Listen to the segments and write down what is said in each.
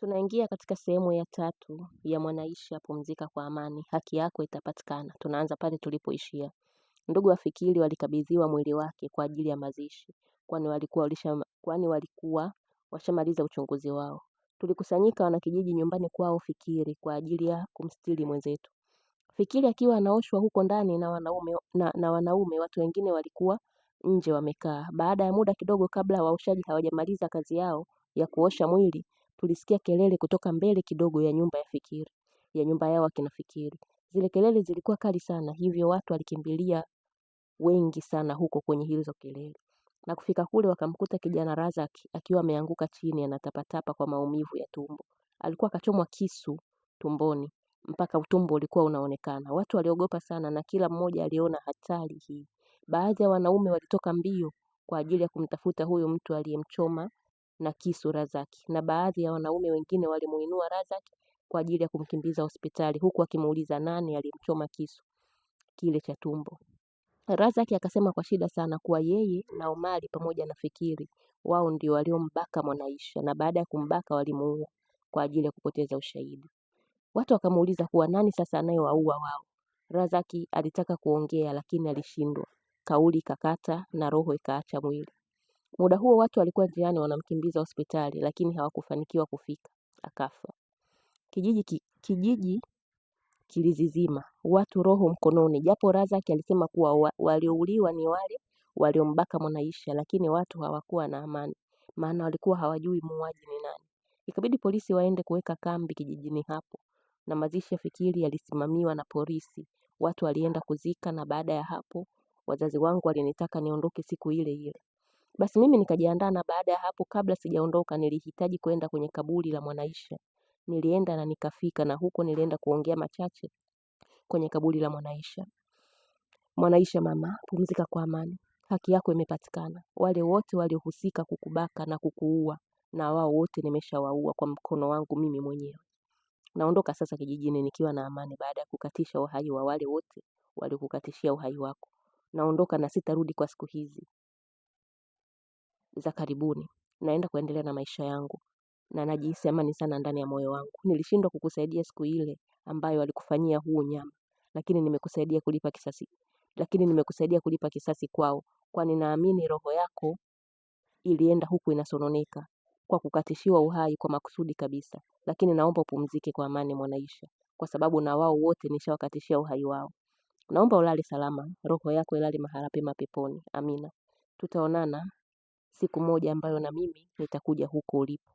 Tunaingia katika sehemu ya tatu ya Mwanaisha pumzika kwa amani, haki yako itapatikana. Tunaanza pale tulipoishia. Ndugu wa Fikiri walikabidhiwa mwili wake kwa ajili ya mazishi, kwani walikuwa washamaliza uchunguzi wao. Tulikusanyika wanakijiji nyumbani kwao Fikiri kwa ajili ya kumstiri mwenzetu. Fikiri akiwa anaoshwa huko ndani na wanaume, watu wengine walikuwa nje wamekaa. Baada ya muda kidogo kabla waoshaji hawajamaliza kazi yao ya kuosha mwili, tulisikia kelele kutoka mbele kidogo ya nyumba ya Fikiri, ya nyumba yao akina Fikiri. Zile kelele zilikuwa kali sana, hivyo watu walikimbilia wengi sana huko kwenye hizo kelele. Na kufika kule wakamkuta kijana Razak akiwa ameanguka chini anatapatapa kwa maumivu ya tumbo. Alikuwa akachomwa kisu tumboni mpaka utumbo ulikuwa unaonekana. Watu waliogopa sana na kila mmoja aliona hatari hii. Baadhi ya wanaume walitoka mbio kwa ajili ya kumtafuta huyo mtu aliyemchoma na kisu Razaki, na baadhi ya wanaume wengine walimuinua Razaki kwa ajili ya kumkimbiza hospitali huku akimuuliza nani aliyemchoma kisu kile cha tumbo. Razaki akasema kwa shida sana kuwa yeye na Omari pamoja na Fikiri wao ndio waliombaka Mwanaisha, na baada ya kumbaka walimuua kwa ajili ya kupoteza ushahidi. Watu wakamuuliza kuwa nani sasa anayewaua wao. Razaki alitaka kuongea lakini alishindwa. Kauli kakata na roho ikaacha mwili. Muda huo watu walikuwa njiani wanamkimbiza hospitali lakini hawakufanikiwa kufika. Akafa. Kijiji kilizizima. Watu roho mkononi. Japo Razaki alisema kuwa waliouliwa ni wale waliombaka Mwanaisha, lakini watu hawakuwa na amani. Maana walikuwa hawajui muuaji ni nani. Ikabidi polisi waende kuweka kambi kijijini hapo, na mazishi ya Fikiri yalisimamiwa na polisi. Watu walienda kuzika, na baada ya hapo wazazi wangu walinitaka niondoke siku ile ile. Basi mimi nikajiandaa, na baada ya hapo kabla sijaondoka nilihitaji kwenda kwenye kaburi la Mwanaisha. Nilienda na nikafika, na huko nilienda kuongea machache kwenye kaburi la Mwanaisha. Mwanaisha mama, pumzika kwa amani. Haki yako imepatikana. Wale wote waliohusika kukubaka na kukuua, na wao wote nimeshawaua kwa mkono wangu mimi mwenyewe. Naondoka sasa kijijini nikiwa na amani baada ya kukatisha uhai wa wale wote waliokukatishia uhai wako. Naondoka na sitarudi kwa siku hizi za karibuni. Naenda kuendelea na maisha yangu na najihisi amani sana ndani ya moyo wangu. Nilishindwa kukusaidia siku ile ambayo walikufanyia huo nyama, lakini nimekusaidia kulipa kisasi kwao, kwani naamini roho yako ilienda huku inasononeka kwa kukatishiwa uhai kwa makusudi kabisa. Lakini naomba upumzike kwa amani Mwanaisha, kwa sababu na wao wote nishawakatishia uhai wao. Naomba ulale salama, roho yako ilale mahala pema peponi. Amina. Tutaonana siku moja ambayo na mimi nitakuja huko ulipo.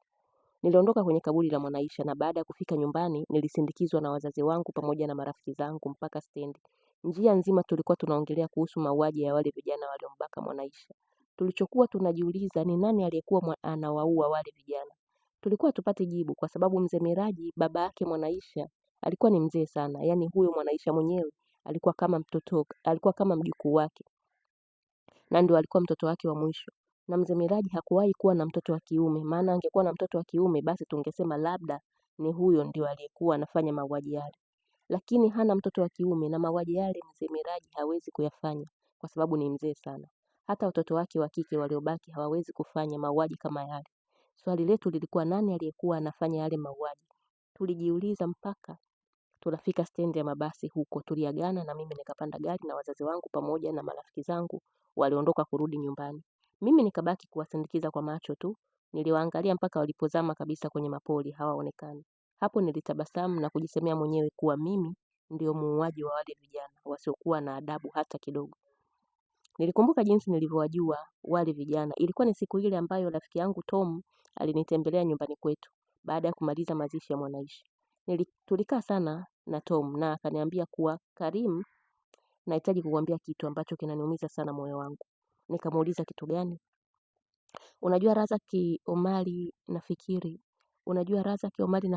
Niliondoka kwenye kaburi la Mwanaisha, na baada ya kufika nyumbani nilisindikizwa na wazazi wangu pamoja na marafiki zangu mpaka stendi. Njia nzima tulikuwa tunaongelea kuhusu mauaji ya wale vijana waliombaka Mwanaisha. Tulichokuwa tunajiuliza ni nani aliyekuwa anawaua wale vijana. Tulikuwa tupate jibu kwa sababu mzee Miraji baba yake Mwanaisha alikuwa ni mzee sana. Yaani huyo Mwanaisha mwenyewe alikuwa kama mjukuu wake, na ndio alikuwa mtoto wake wa mwisho. Na mzee Miraji hakuwahi kuwa na mtoto wa kiume, maana angekuwa na mtoto wa kiume basi tungesema labda ni huyo ndio aliyekuwa anafanya mauaji yale. Lakini hana mtoto wa kiume, na mauaji yale mzee Miraji hawezi kuyafanya kwa sababu ni mzee sana. Hata watoto wake wa kike waliobaki hawawezi kufanya mauaji kama yale. Swali letu lilikuwa nani aliyekuwa anafanya yale mauaji? Tulijiuliza mpaka tunafika stendi ya mabasi huko. Tuliagana na mimi nikapanda gari na wazazi wangu pamoja na marafiki zangu waliondoka kurudi nyumbani. Mimi nikabaki kuwasindikiza kwa macho tu. Niliwaangalia mpaka walipozama kabisa kwenye mapori hawaonekani. Hapo nilitabasamu na kujisemea mwenyewe kuwa mimi ndio muuaji wa wale vijana wasiokuwa na adabu hata kidogo. Nilikumbuka jinsi nilivyowajua wale vijana. Ilikuwa ni siku ile ambayo rafiki yangu Tom alinitembelea nyumbani kwetu baada ya kumaliza mazishi ya Mwanaisha. Tulikaa sana na Tom na akaniambia kuwa Karim, nahitaji kukuambia kitu ambacho kinaniumiza sana moyo wangu. Nikamuuliza kitu gani? Unajua Razaki, Omari na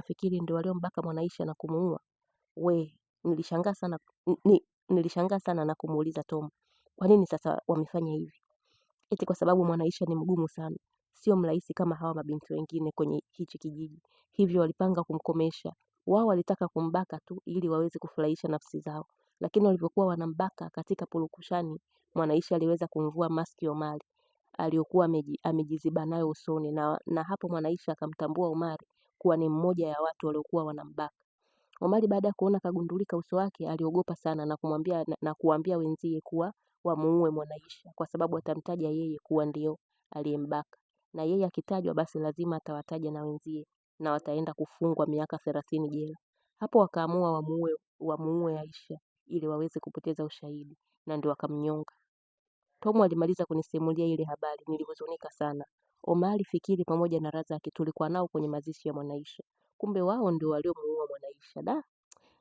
Fikiri ndio waliombaka Mwanaisha na kumuua. Nilishangaa sana na kumuuliza Tom, kwa nini sasa wamefanya hivi? Eti kwa sababu Mwanaisha ni mgumu sana, sio mrahisi kama hawa mabinti wengine kwenye hichi kijiji, hivyo walipanga kumkomesha. Wao walitaka kumbaka tu ili waweze kufurahisha nafsi zao, lakini walivyokuwa wanambaka katika purukushani, Mwanaisha aliweza kumvua maski Omari aliyokuwa amejiziba nayo usoni, na hapo Mwanaisha akamtambua Omari kuwa ni mmoja ya watu waliokuwa wanambaka. Omari baada ya kuona kagundulika uso wake aliogopa sana na kuambia wenzie kuwa wamuue Mwanaisha kwa sababu atamtaja yeye kuwa ndio aliyembaka. Na yeye akitajwa basi lazima atawataja na wenzie na wataenda kufungwa miaka 30 jela. Hapo wakaamua wamuue Aisha ili waweze kupoteza ushahidi na ndio wakamnyonga. Tomu alimaliza kunisimulia ile habari, nilihuzunika sana. Omari, Fikiri pamoja na Razaki tulikuwa nao kwenye mazishi ya Mwanaisha. Kumbe wao ndio waliomuua Mwanaisha. Da,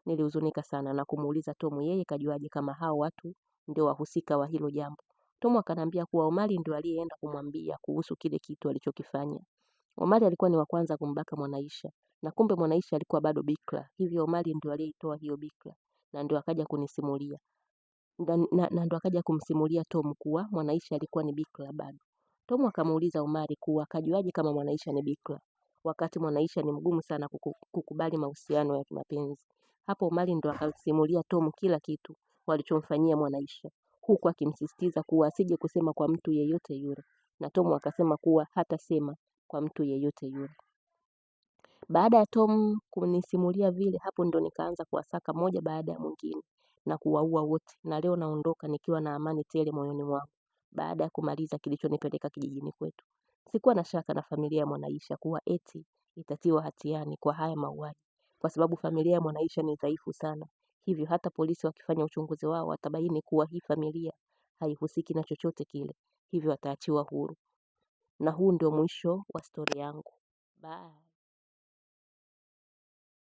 nilihuzunika sana na kumuuliza Tomu yeye kajuaje kama hao watu ndio wahusika wa hilo jambo. Tomu akanambia kuwa Omari ndio aliyeenda kumwambia kuhusu kile kitu alichokifanya. Omari alikuwa ni wa kwanza kumbaka Mwanaisha na kumbe Mwanaisha alikuwa bado bikra. Hivyo Omari ndio aliyeitoa hiyo bikra na ndio akaja kunisimulia. Na ndo akaja kumsimulia Tom kuwa Mwanaisha alikuwa ni bikra bado. Tom akamuuliza Omari kuwa kajuaje kama Mwanaisha ni bikra wakati Mwanaisha ni mgumu sana kukubali mahusiano ya kimapenzi. Hapo Omari ndo akasimulia Tom kila kitu walichomfanyia Mwanaisha, huku akimsisitiza kuwa asije kusema kwa mtu yeyote yule, na Tom akasema kuwa hatasema kwa mtu yeyote yule. Baada ya Tom kunisimulia vile, hapo ndo nikaanza kuwasaka moja baada ya mwingine na kuwaua wote, na leo naondoka nikiwa na amani tele moyoni mwangu baada ya kumaliza kilichonipeleka kijijini kwetu. Sikuwa na shaka na familia ya Mwanaisha kuwa eti itatiwa hatiani kwa haya mauaji, kwa sababu familia ya Mwanaisha ni dhaifu sana. Hivyo hata polisi wakifanya uchunguzi wao watabaini kuwa hii familia haihusiki na chochote kile, hivyo wataachiwa huru. Na huu ndio mwisho wa stori yangu. Bye.